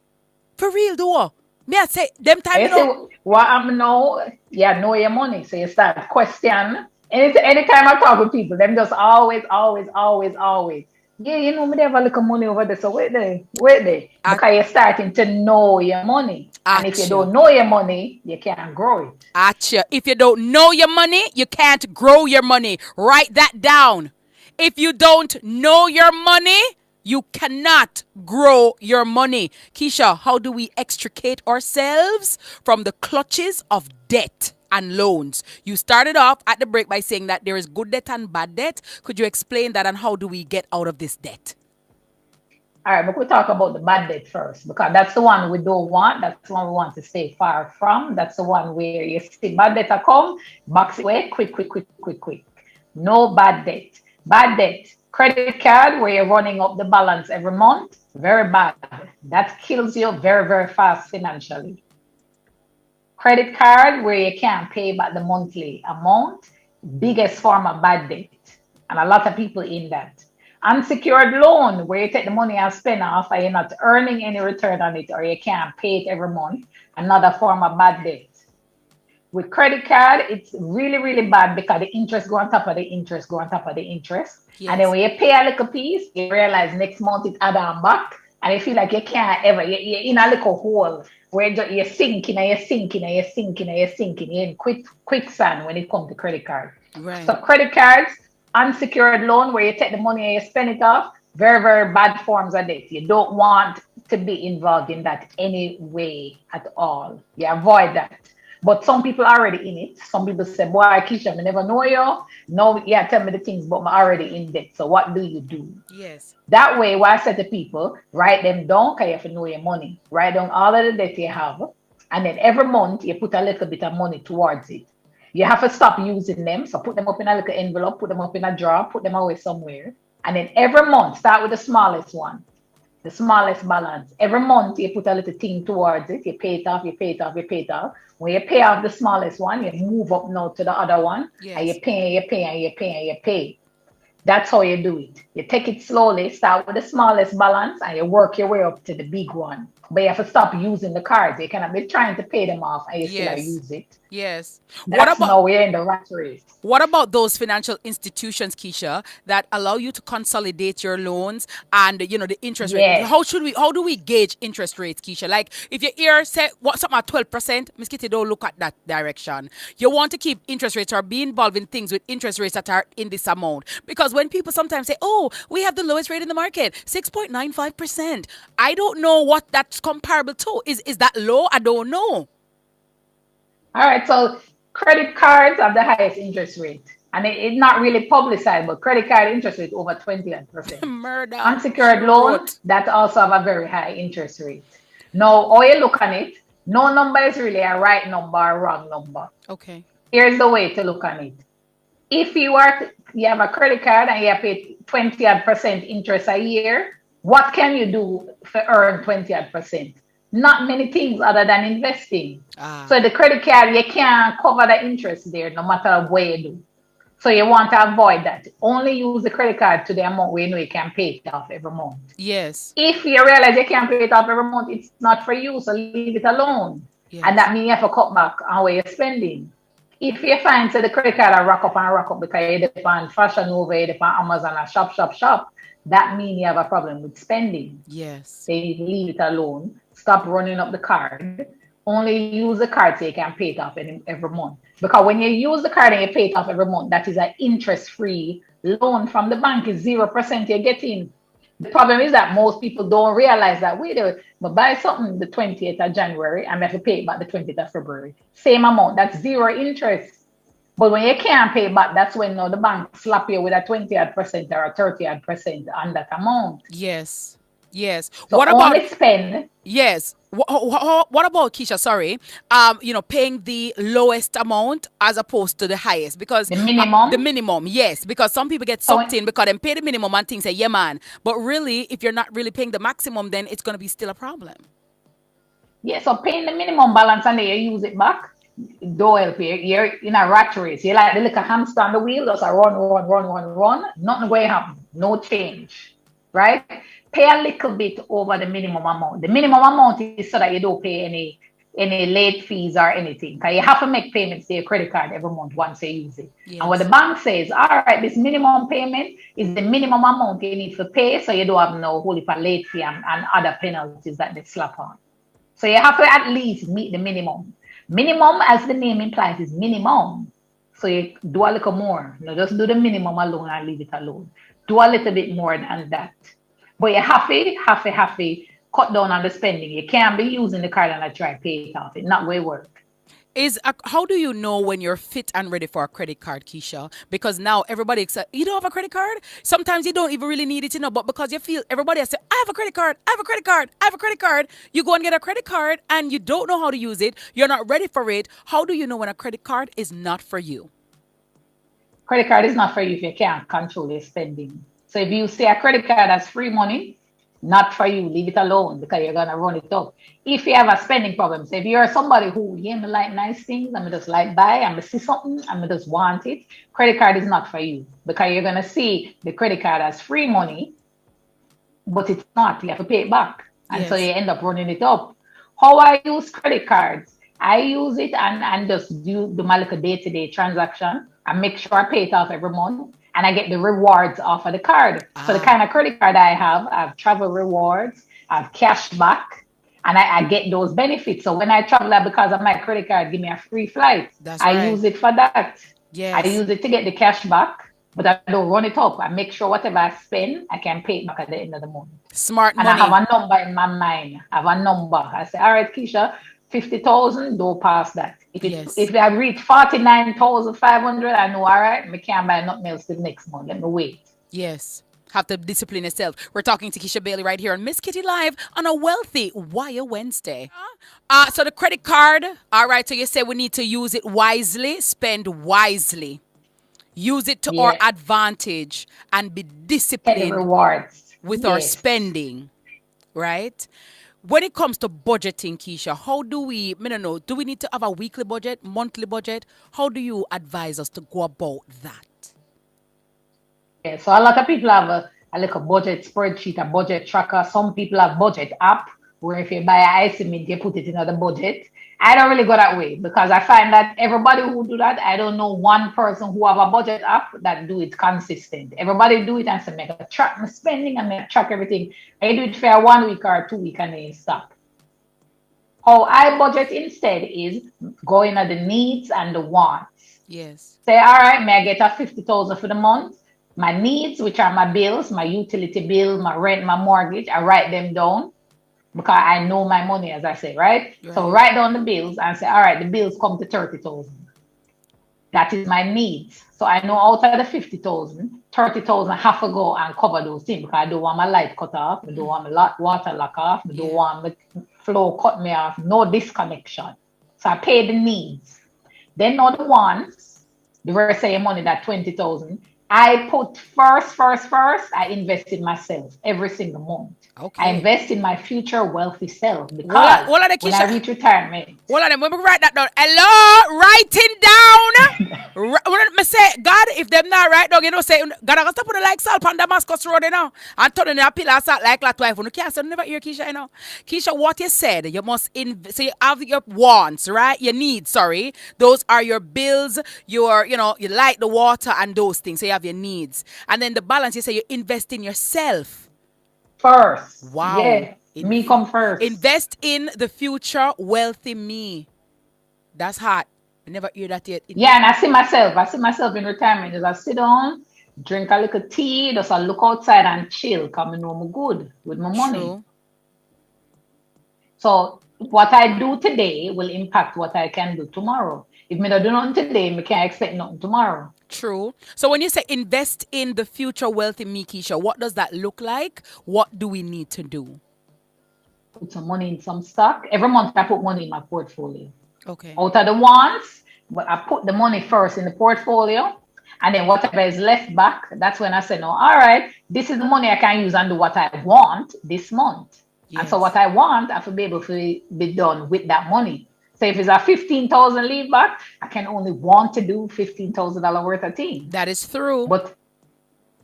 For real, though. Me I say, them time, what I'm now, know your money. So you start question. Anytime I talk with people, them just always. Yeah, me they have a little money over there. So wait there. Because you're starting to know your money. And if you don't know your money, you can't grow it. Atcha. If you don't know your money, you can't grow your money. Write that down. If you don't know your money, you cannot grow your money. Keisha, how do we extricate ourselves from the clutches of debt and loans? You started off at the break by saying that there is good debt and bad debt. Could you explain that and how do we get out of this debt? All right, but we'll talk about the bad debt first because that's the one we don't want. That's the one we want to stay far from. That's the one where you see bad debt come, box it away, quick, quick, quick, quick, quick. No bad debt. Bad debt. Credit card where you're running up the balance every month. Very bad. That kills you very, very fast financially. Credit card where you can't pay back the monthly amount. Biggest form of bad debt. And a lot of people in that. Unsecured loan, where you take the money and spend off and you're not earning any return on it or you can't pay it every month. Another form of bad debt. With credit card, it's really, really bad because the interest go on top of the interest, go on top of the interest. Yes. And then when you pay a little piece, you realize next month it add on back. And you feel like you can't ever, you're in a little hole where you're sinking and you're sinking and you're sinking and you're sinking. You're in quicksand when it comes to credit card. Right. So credit cards, unsecured loan where you take the money and you spend it off, very, very bad forms of debt. You don't want to be involved in that any way at all. You avoid that. But some people are already in it. Some people say, boy, Keisha, I never know you. No, yeah, tell me the things, but I'm already in debt. So what do you do? Yes. That way, what I say to people, write them down because you have to know your money. Write down all of the debt you have. And then every month, you put a little bit of money towards it. You have to stop using them. So put them up in a little envelope, put them up in a drawer, put them away somewhere. And then every month, start with the smallest one, the smallest balance. Every month, you put a little thing towards it. You pay it off, you pay it off, you pay it off. When you pay off the smallest one, you move up now to the other one. Yes. And you pay, and you pay, and you pay, and you pay. That's how you do it. You take it slowly, start with the smallest balance, and you work your way up to the big one. But you have to stop using the cards. You cannot be trying to pay them off and you still use it. Yes. That's now we're in the rat race. What about those financial institutions, Keisha, that allow you to consolidate your loans and the interest rate? How do we gauge interest rates, Keisha? Like if your ear say what's something at 12%, Miss Kitty, don't look at that direction. You want to keep interest rates or be involved in things with interest rates that are in this amount. Because when people sometimes say, oh, we have the lowest rate in the market, 6.95%. I don't know what that's comparable to. Is that low? I don't know. All right, so credit cards have the highest interest rate. And it's not really publicized, but credit card interest rate over 20%. Murder. Unsecured loan, that also have a very high interest rate. Now, how you look on it, no number is really a right number or a wrong number. Okay. Here's the way to look on it. If you have a credit card and you pay 20% interest a year, what can you do to earn 20%? Not many things other than investing. So the credit card, you can't cover the interest there no matter what you do. So you want to avoid that. Only use the credit card to the amount where you know you can pay it off every month. Yes. If you realize you can't pay it off every month, it's not for you, so leave it alone. Yes. And that means you have to cut back on where you're spending. If you find the credit card are rack up because you depend on Fashion Nova, you depend on Amazon or shop, that means you have a problem with spending. Yes. They leave it alone. Stop running up the card. Only use the card so you can pay it off every month. Because when you use the card and you pay it off every month, that is an interest-free loan from the bank. Is 0% you're getting. The problem is that most people don't realize that. Wait a minute, but buy something the 28th of January and I have to pay it back the 20th of February. Same amount. That's zero interest. But when you can't pay back, that's when the bank slap you with a 20% or a 30% on that amount. Yes. Yes. So what only about spend? Yes. What about Keisha? Sorry. Paying the lowest amount as opposed to the highest because the minimum. The minimum, yes, because some people get sucked in because they pay the minimum and things say, yeah, man. But really, if you're not really paying the maximum, then it's going to be still a problem. Yeah. So paying the minimum balance and then you use it back. Don't help you. You're in a rat race. You're like the little hamster on the wheel. Just a run. Nothing going to happen. No change. Right? Pay a little bit over the minimum amount. The minimum amount is so that you don't pay any late fees or anything. Because you have to make payments to your credit card every month once you use it. Yes. And what the bank says, all right, this minimum payment is the minimum amount you need to pay, so you don't have no whole heap of late fee and other penalties that they slap on. So you have to at least meet the minimum. Minimum, as the name implies, is minimum. So you do a little more. No, just do the minimum alone and leave it alone. Do a little bit more than that. But you have to cut down on the spending. You can't be using the card and try to pay it off. It's not going to work. How do you know when you're fit and ready for a credit card, Keisha? Because now everybody you don't have a credit card. Sometimes you don't even really need it, but because you feel everybody has said, I have a credit card, I have a credit card, I have a credit card. You go and get a credit card and you don't know how to use it. You're not ready for it. How do you know when a credit card is not for you? Credit card is not for you if you can't control your spending. So if you say a credit card has free money, not for you, leave it alone because you're gonna run it up. If you have a spending problem, so if you're somebody who me like nice things, I'm just like buy, I'm gonna see something, I'm just want it. Credit card is not for you because you're gonna see the credit card has free money, but it's not. You have to pay it back, and so you end up running it up. How I use credit cards, I use it and just do my little day-to-day transaction and make sure I pay it off every month. And I get the rewards off of the card. So the kind of credit card I have travel rewards, I have cash back, and I get those benefits. So when I travel, because of my credit card, give me a free flight. I use it for that. I use it to get the cash back, but I don't run it up. I make sure whatever I spend, I can pay it back at the end of the month. Smart money. And I have a number in my mind. I have a number. I say, all right, Keisha, 50,000, don't pass that. If I reach 49,500, I know, all right, I can't buy nothing else the next month. Let me wait. Yes. Have to discipline yourself. We're talking to Keisha Bailey right here on Miss Kitty Live on a Wealthy Wire Wednesday. So the credit card, all right, so you say we need to use it wisely, spend wisely. Use it to our advantage and be disciplined rewards with our spending, right? When it comes to budgeting, Keisha, how do we, I don't know, do we need to have a weekly budget, monthly budget? How do you advise us to go about that? Yeah, so a lot of people have a little budget spreadsheet, a budget tracker. Some people have budget app where if you buy an ice mint, you put it in the budget. I don't really go that way because I find that everybody who do that, I don't know one person who have a budget app that do it consistent. Everybody do it and say, make a track my spending and make track everything. I do it for 1 week or 2 weeks and then stop. How I budget instead is going at the needs and the wants. Yes. Say, all right, may I get a 50,000 for the month? My needs, which are my bills, my utility bill, my rent, my mortgage, I write them down. Because I know my money, as I say, right? So write down the bills and say, all right, the bills come to 30,000. That is my needs. So I know out of the 50,000, 30,000 have to go and cover those things because I don't want my light cut off. I don't want my water lock off. I don't want my flow cut me off. No disconnection. So I pay the needs. Then now the wants, the rest of your money, that 20,000, I put first, I invest in myself every single month. Okay. I invest in my future wealthy self because when I reach retirement. Hold on, when we write that down. Hello, writing down. When I say, God, if them not write down, you know, say, God, I got to put it like salt on Damascus Road, you know, and turn in a pillar of salt like that wife. You can't say, never hear Keisha, you know. Keisha, what you said, you must invest. So you have your wants, right? Your needs, sorry. Those are your bills, your, you know, you light, the water, and those things. So you have your needs. And then the balance, you say you invest in yourself. First. Wow. Yeah. Me come first. Invest in the future wealthy me. That's hot. I never hear that yet. Yeah, and I see myself in retirement. Just I sit down, drink a little tea, just I look outside and chill, because I know I'm good with my money. True. So what I do today will impact what I can do tomorrow. If me don't do nothing today, me can't expect nothing tomorrow. True. So when you say invest in the future wealthy me, Keisha, what does that look like? What do we need to do? Put some money in some stock. Every month I put money in my portfolio. Okay. Out of the wants, but I put the money first in the portfolio. And then whatever is left back, that's when I say, no, all right, this is the money I can use and do what I want this month. Yes. And so what I want, I have to be able to be done with that money. So if it's a 15,000 leave back, I can only want to do $15,000 worth of things. That is true. But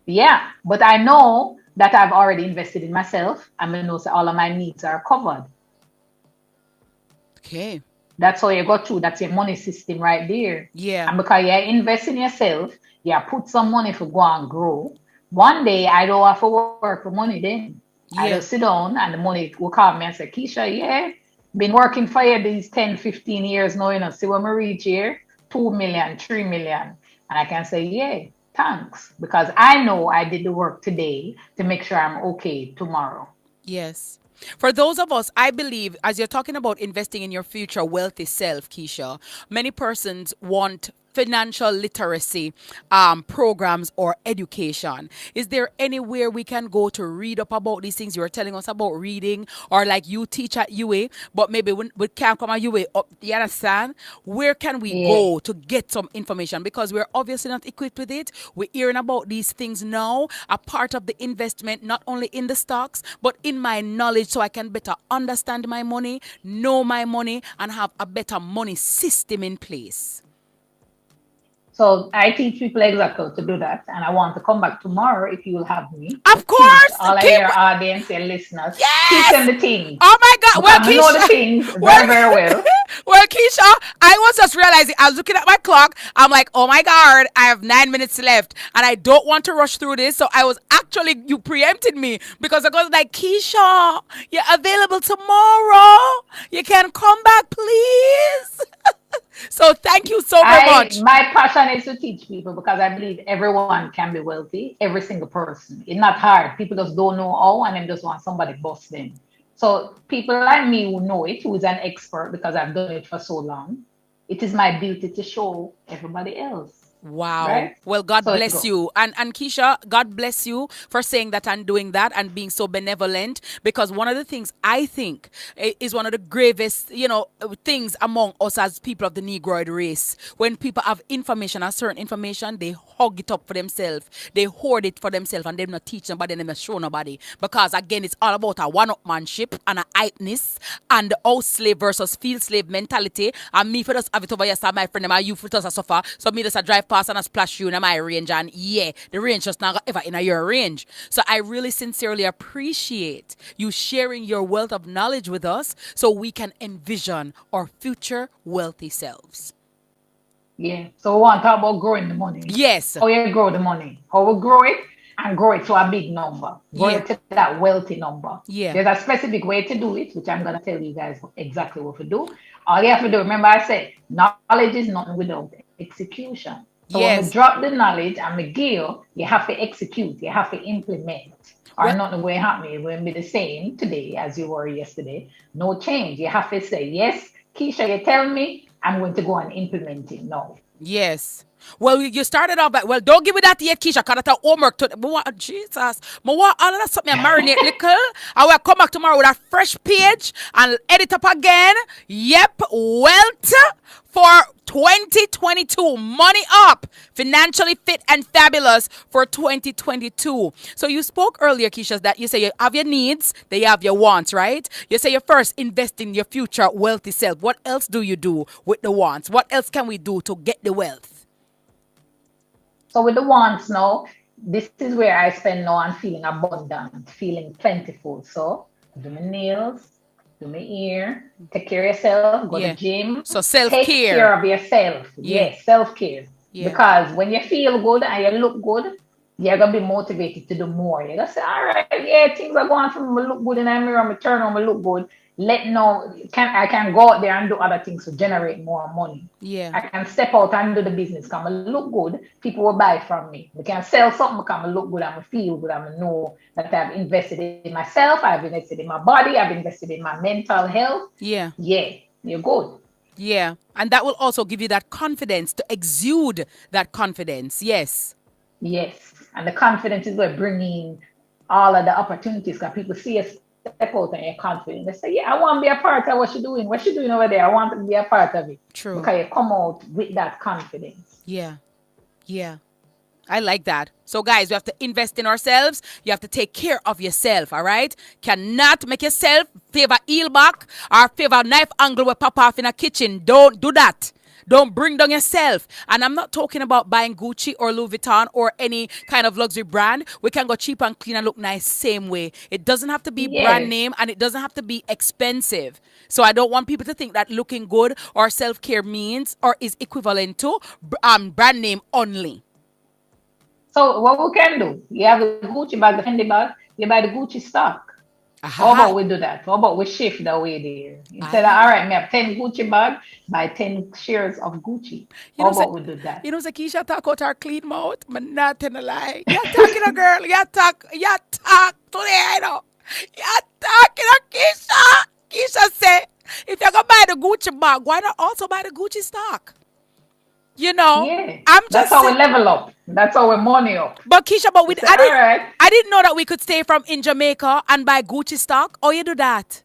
yeah, but I know that I've already invested in myself. I know so all of my needs are covered. Okay. That's how you go through. That's your money system right there. Yeah. And because you invest in yourself, you put some money for go and grow. One day I don't have to work for money then. Yeah. I just sit down and the money will call me and say, Keisha, yeah, been working for you these 10, 15 years now, you know, see when we reach here, 2 million, 3 million. And I can say, yeah, thanks. Because I know I did the work today to make sure I'm okay tomorrow. Yes. For those of us, I believe, as you're talking about investing in your future wealthy self, Keisha, many persons want financial literacy programs or education. Is there anywhere we can go to read up about these things? You were telling us about reading, or like you teach at UA, but maybe we can't come at UA up. You understand? Where can we Yeah. go to get some information? Because we're obviously not equipped with it. We're hearing about these things now, a part of the investment, not only in the stocks, but in my knowledge, so I can better understand my money, know my money, and have a better money system in place. So I teach people exactly how to do that, and I want to come back tomorrow if you will have me to Of teach course, all of keep. your audience and listeners. Teach them Yes. the things Oh my God. because I know the things Well, very, very well. well, Keisha, I was just realizing, I was looking at my clock. I'm like, oh my God, I have 9 minutes left and I don't want to rush through this. So I was actually, you preempted me because I was like, Keisha, you're available tomorrow. You can come back, please. So thank you so very much. My passion is to teach people because I believe everyone can be wealthy, every single person. It's not hard. People just don't know how and then just want somebody to bust them. So people like me who know it, who is an expert because I've done it for so long, it is my duty to show everybody else. Wow. Right? Well, God So it bless goes. you. And Keisha, God bless you for saying that and doing that and being so benevolent, because one of the things I think is one of the gravest, things among us as people of the Negroid race. When people have information, a certain information, they hug it up for themselves. They hoard it for themselves and they not teach nobody and they not show nobody. Because again, it's all about a one-upmanship and a hypeness and the house slave versus field slave mentality. And me for just have it over here, so my friend, and you for just suffer. So me just a drive past and I splash you in my range, and yeah, the range just not ever in your range. So I really sincerely appreciate you sharing your wealth of knowledge with us so we can envision our future wealthy selves. Yeah. So we want to talk about growing the money. Yes. How you grow the money. How we grow it and grow it to a big number. Grow Yeah. it to that wealthy number. Yeah. There's a specific way to do it, which I'm going to tell you guys exactly what to do. All you have to do, remember I said, knowledge is nothing without execution. So when we Yes. drop the knowledge and we give, you have to execute, you have to implement. Or Well- nothing will happen. It will be the same today as you were yesterday. No change. You have to say, yes, Keisha, you tell me, I'm going to go and implement it now. Yes. Well, you started off well, don't give me that yet, Keisha, because that's homework. Jesus. I want all of that something marinate little. I will come back tomorrow with a fresh page and edit up again. Yep. Wealth for 2022. Money up. Financially fit and fabulous for 2022. So you spoke earlier, Keisha, that you say you have your needs, then you have your wants, right? You say you first invest in your future wealthy self. What else do you do with the wants? What else can we do to get the wealth? So with the wants now, this is where I spend now on feeling abundant, feeling plentiful. So do my nails, do my ear, take care of yourself, go Yeah. to gym. So Take self-care. care of yourself. Yeah. Yes, self-care. Yeah. Because when you feel good and you look good, you're gonna be motivated to do more. You're gonna say, all right, yeah, things are going for me, look good in the mirror, I turn on, I look good. I can go out there and do other things to generate more money. Yeah. I can step out and do the business because I look good. People will buy from me. We can sell something because I look good. I feel good. I know that I've invested in myself. I've invested in my body. I've invested in my mental health. Yeah. Yeah, you're good. Yeah. And that will also give you that confidence to exude that confidence. Yes. Yes. And the confidence is what bringing all of the opportunities because people see us step out and you're confident. They say, yeah, I want to be a part of what you're doing. What you're doing over there, I want to be a part of it. True. Because you come out with that confidence. Yeah. Yeah. I like that. So, guys, we have to invest in ourselves. You have to take care of yourself, all right? Cannot make yourself favor heel back or favor knife angle with pop off in a kitchen. Don't do that. Don't bring down yourself. And I'm not talking about buying Gucci or Louis Vuitton or any kind of luxury brand. We can go cheap and clean and look nice same way. It doesn't have to be brand name and it doesn't have to be expensive. So I don't want people to think that looking good or self-care means or is equivalent to brand name only. So what we can do, you have the Gucci bag, the Fendi bag, you buy the Gucci stock. How about we do that? How about we shift the way there? Instead of, all right, me have 10 Gucci bag, buy 10 shares of Gucci. How about we do that? You know, Keisha talk out her clean mouth, but not in a lie. You talking a girl, you talk today, I know. You're talking to Keisha. Keisha say, if you're going to buy the Gucci bag, why not also buy the Gucci stock? You know, Yeah. I'm That's just how we saying. level up. That's how we money up. But Keisha, but We say, all right. I didn't know that we could stay from in Jamaica and buy Gucci stock. Oh, you do that?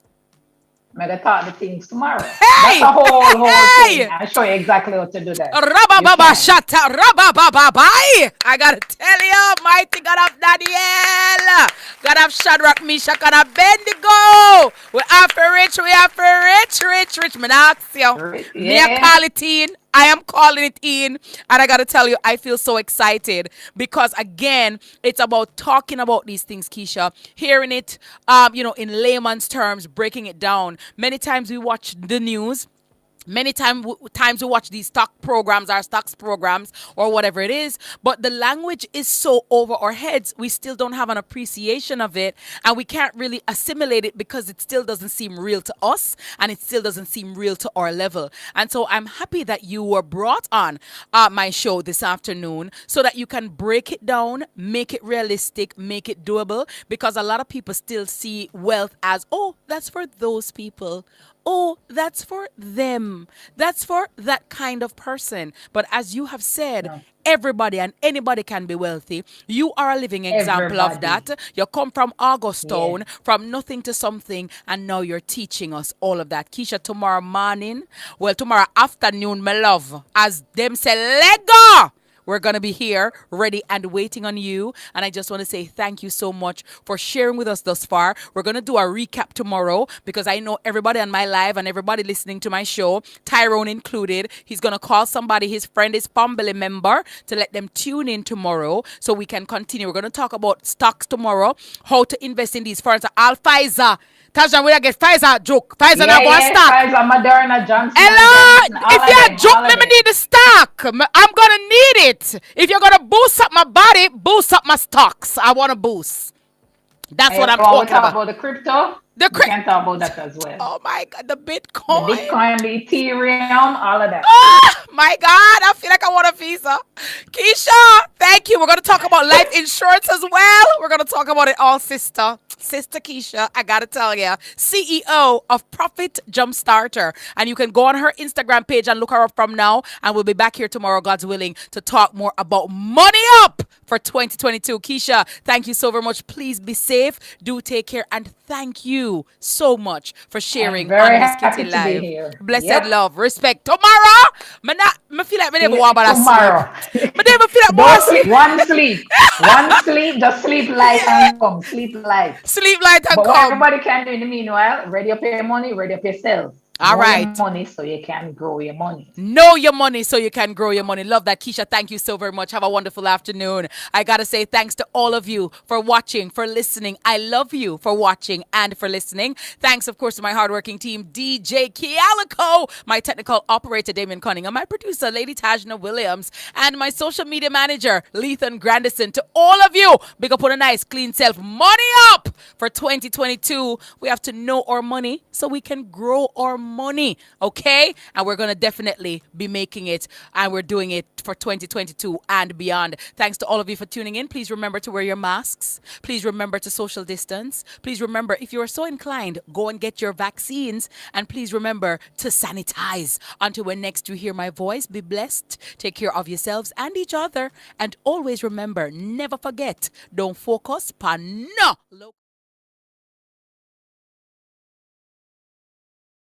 I'm gonna talk the things tomorrow. That's Hey! a whole thing. Hey! I'll show you exactly how to do that. You Rabababa can. shut up. Rabababa bye. I gotta tell you, mighty God of Daniel. God of Shadrach, Meshach, and Abednego. We have for rich, rich. Me not ask you. Me a Yeah. call it in. I am calling it in. And I gotta tell you, I feel so excited because again, it's about talking about these things, Keisha. Hearing it, in layman's terms, breaking it down. Many times we watch the news. Many times we watch these stock programs, our stocks programs, or whatever it is, but the language is so over our heads, we still don't have an appreciation of it, and we can't really assimilate it because it still doesn't seem real to us, and it still doesn't seem real to our level. And so I'm happy that you were brought on my show this afternoon so that you can break it down, make it realistic, make it doable, because a lot of people still see wealth as, oh, that's for those people. Oh, that's for them. That's for that kind of person. But as you have said, No. everybody and anybody can be wealthy. You are a living example of Everybody. that. You come from Yeah. Augustown, from nothing to something, and now you're teaching us all of that. Keisha, tomorrow afternoon, my love, as them say, Lego! We're going to be here, ready and waiting on you. And I just want to say thank you so much for sharing with us thus far. We're going to do a recap tomorrow because I know everybody on my live and everybody listening to my show, Tyrone included, he's going to call somebody, his friend, his family member, to let them tune in tomorrow so we can continue. We're going to talk about stocks tomorrow, how to invest in these funds. All Pfizer. Tasha, we get Pfizer joke. Pfizer now Yeah, go yeah. stock. Pfizer, Moderna, Johnson and Hello, Johnson, all if of you're a them, joke, all let of me them. need the stock. I'm gonna need it. If you're gonna boost up my body, boost up my stocks. I want to boost. That's what Hey, I'm well, we talking talk about. about the crypto. The We can talk about that crypto. as well. Oh my God, the The Bitcoin. Bitcoin, the Ethereum, all of that. Oh my God, I feel like I want a visa. Keisha, thank you. We're going to talk about life insurance as well. We're going to talk about it all, sister. Sister Keisha, I got to tell you, CEO of Profit Jumpstarter. And you can go on her Instagram page and look her up from now. And we'll be back here tomorrow, God's willing, to talk more about money up for 2022. Keisha, thank you so very much. Please be safe. Do take care. And thank you so much for I'm sharing very on Miss Kitty happy to be Live. here. Blessed Yep. love, respect. Tomorrow, me feel like me never See want you about to sleep. tomorrow. Me never feel like more Don't sleep. sleep. One sleep. One sleep. Just sleep light and come. Sleep light. Sleep light and But what come. everybody can do in the meanwhile, ready up your money, ready up yourself. All Know your right. money so you can grow your money. Know your money so you can grow your money. Love that, Keisha. Thank you so very much. Have a wonderful afternoon. I got to say thanks to all of you for watching, for listening. I love you for watching and for listening. Thanks, of course, to my hardworking team, DJ Kialico, my technical operator, Damien Cunningham, my producer, Lady Tajna Williams, and my social media manager, Lethan Grandison. To all of you, big up on a nice, clean self. Money up for 2022. We have to know our money so we can grow our money, okay? And we're going to definitely be making it, and we're doing it for 2022 and beyond. Thanks to all of you for tuning in. Please remember to wear your masks. Please remember to social distance. Please remember, if you are so inclined, go and get your vaccines. And please remember to sanitize. Until when next you hear my voice, be blessed. Take care of yourselves and each other. And always remember, never forget, don't focus, no.